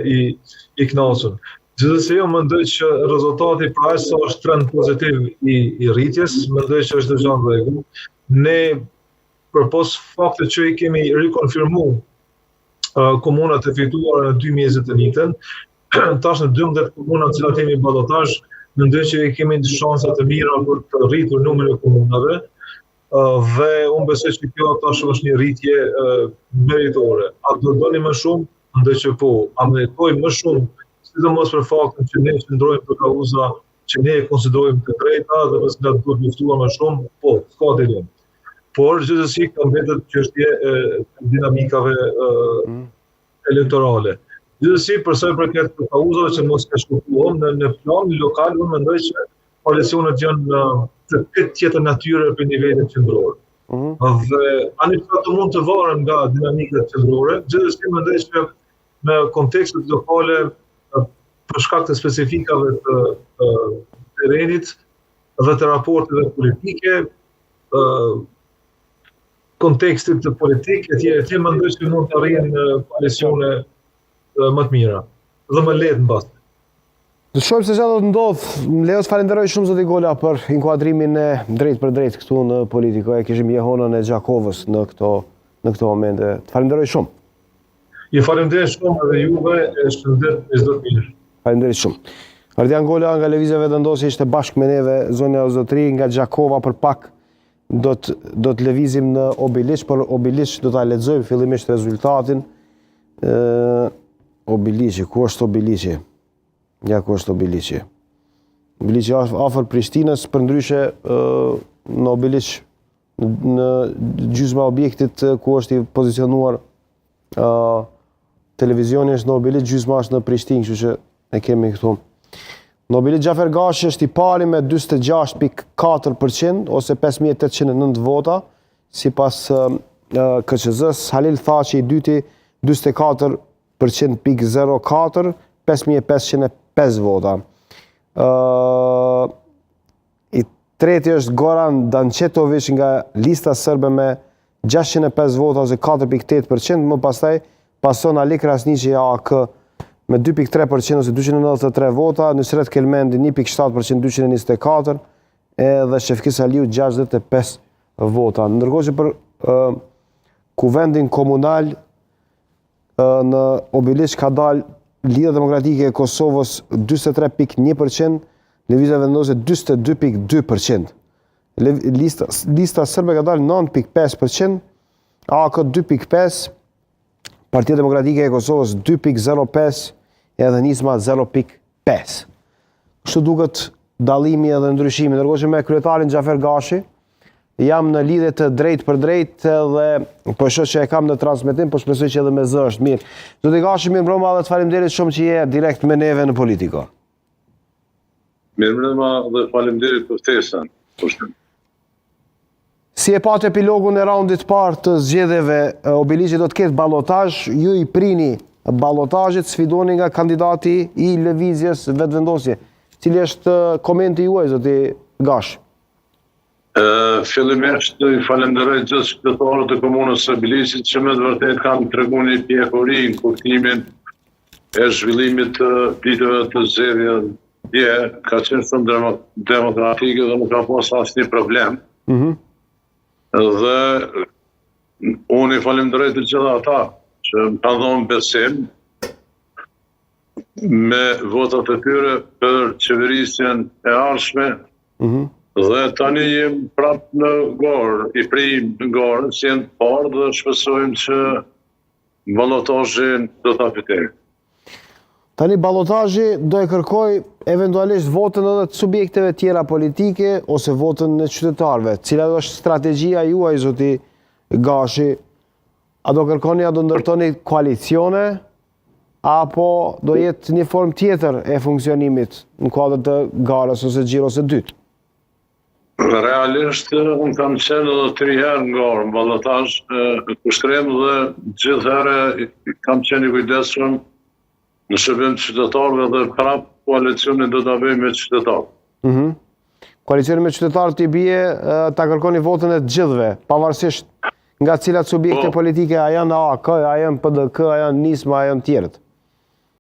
i kënaqur. Gjithsesi, unë mendoj që rezultati pra aq sa është trend pozitiv i rritjes, mendoj që është gjë në rregull. Ne përpos faktit që i kemi rikonfirmuar komunat e fituara në 2021, tash në 12 komuna në cilat kemi ballotazh, mendoj që i kemi shansa të mira për të rritur numrin e komunave. Dhe unë besoj që kjo tash është një rritje meritore. A do doni më shumë? Mendoj që po. A meritojmë më shumë, sidomos për faktin që ne qëndrojmë për kauza që ne e konsiderojmë të drejta dhe për cilat duhet luftuar më shumë, po, s'ka dilemë. Por gjithsesi ka mbetur çështje dinamikave elektorale. Gjithsesi, për sa i përket kauzave që mos ka shkuar në plan lokal, unë mendoj që koalicionet janë të këtë tjetër natyre për nivelit qendror. Dhe anë mund të varen nga dinamikat qendrore, gjithsesi mendoj që në kontekstet lokale, për shkak të specifikave të terrenit dhe të raporteve politike, kontekstit të politik, etj. Mendoj që mund të arrijnë koalicione më të mira dhe më lehtë mbas. Do shohim se çfarë do të ndodh. Leo, falenderoj shumë zoti Gola për inkuadrimin e drejt për drejt këtu në politikë. E kishim jehonën e Gjakovës në këto momente. Të falenderoj shumë. Ju falenderoj shumë edhe juve, e shëndet e çdo të mirë. Falenderoj shumë. Ardian Gola nga Lëvizja Vetëndosje ishte bashkë me neve zonja o zotëri nga Gjakova. Për pak do të lëvizim në Obiliç, por Obiliç do ta lexojmë fillimisht rezultatin. Obiliçi, ku është Obiliçi? Ja, ku është Obiliçi? Obiliçi është afër Prishtinës, përndryshe në Obiliç, në gjysma objektit ku është i pozicionuar televizioni është në Obiliç, gjysma është në Prishtinë, kështu që e kemi këtu. Në Obiliç Xhafer Gashi është i pari me 46.4% ose 5.809 vota, sipas KQZ-s. Halil Thaçi i dyti 44.04, 5.505 vota. I treti është Goran Dančetović nga lista sërbe me 605 vota ose 4.8%, më pastaj pason Ali Krasniqi AK me 2.3% ose 293 vota, Nusret Kelmendi 1.7% 224, edhe Shefkis Aliu 65 vota. Ndërkohë që për kuvendin komunal në Obiliç ka dalë Lidhja Demokratike e Kosovës 43.1%, Lëvizja Vetëndosje 42.2%. Lista sërbe ka dalë 9.5%, AK 2.5%, Partia Demokratike e Kosovës 2.05%, edhe Nisma 0.5%. Kështu duket dallimi edhe ndryshimi. Ndërkohë që me kryetarin Xhafer Gashi jam në lidhje të drejtë për drejtë dhe po shoh që e kam në transmetim, po shpresoj që edhe me zë është mirë. Zoti Gashi, mirë mbrëma dhe të faleminderit shumë që je direkt me neve në Politiko. Mirë mbrëma dhe faleminderit për ftesën. Si e pat epilogun e raundit parë të zgjedhjeve, Obiliçi do të ketë ballotazh, ju i prini ballotazhit, sfidoni nga kandidati i Lëvizjes Vetëvendosje. Cili është komenti juaj, zoti Gashi? Fillimisht i falenderoj gjithë qytetarët e komunës së Obiliçit që me të vërtet kanë treguar një pjekuri në kuptimin e zhvillimit të ditëve të zgjedhjeve. Dje ka qenë shumë demokratike dhe nuk ka pas asnjë problem. Dhe unë i falenderoj të gjitha ata që më kanë dhënë besim me votat e tyre për qeverisjen e ardhshme. Dhe tani jem prap në garë, i prim në garë, si jenë parë dhe shpresojmë që ballotazhin do ta fitojmë. Tani ballotazhi do e kërkoj eventualisht votën edhe të subjekteve tjera politike ose votën e qytetarëve. Cila është strategjia juaj, zoti Gashi? A do kërkoni, a do ndërtoni koalicione, apo do jetë një formë tjetër e funksionimit në kuadër të garës ose xhiros së dytë? Realisht, unë kam qenë edhe 3 herë në garë, në ballotazh, kushtrim dhe gjithherë kam qenë i kujdesshëm në shërbim të qytetarëve dhe prap koalicionin do ta bëjmë me qytetarët. Koalicioni me qytetarët i bie ta kërkoni votën e të gjithëve, pavarësisht nga cilat subjekte politike, a janë AK, a janë PDK, a janë NISM, a janë tjerët?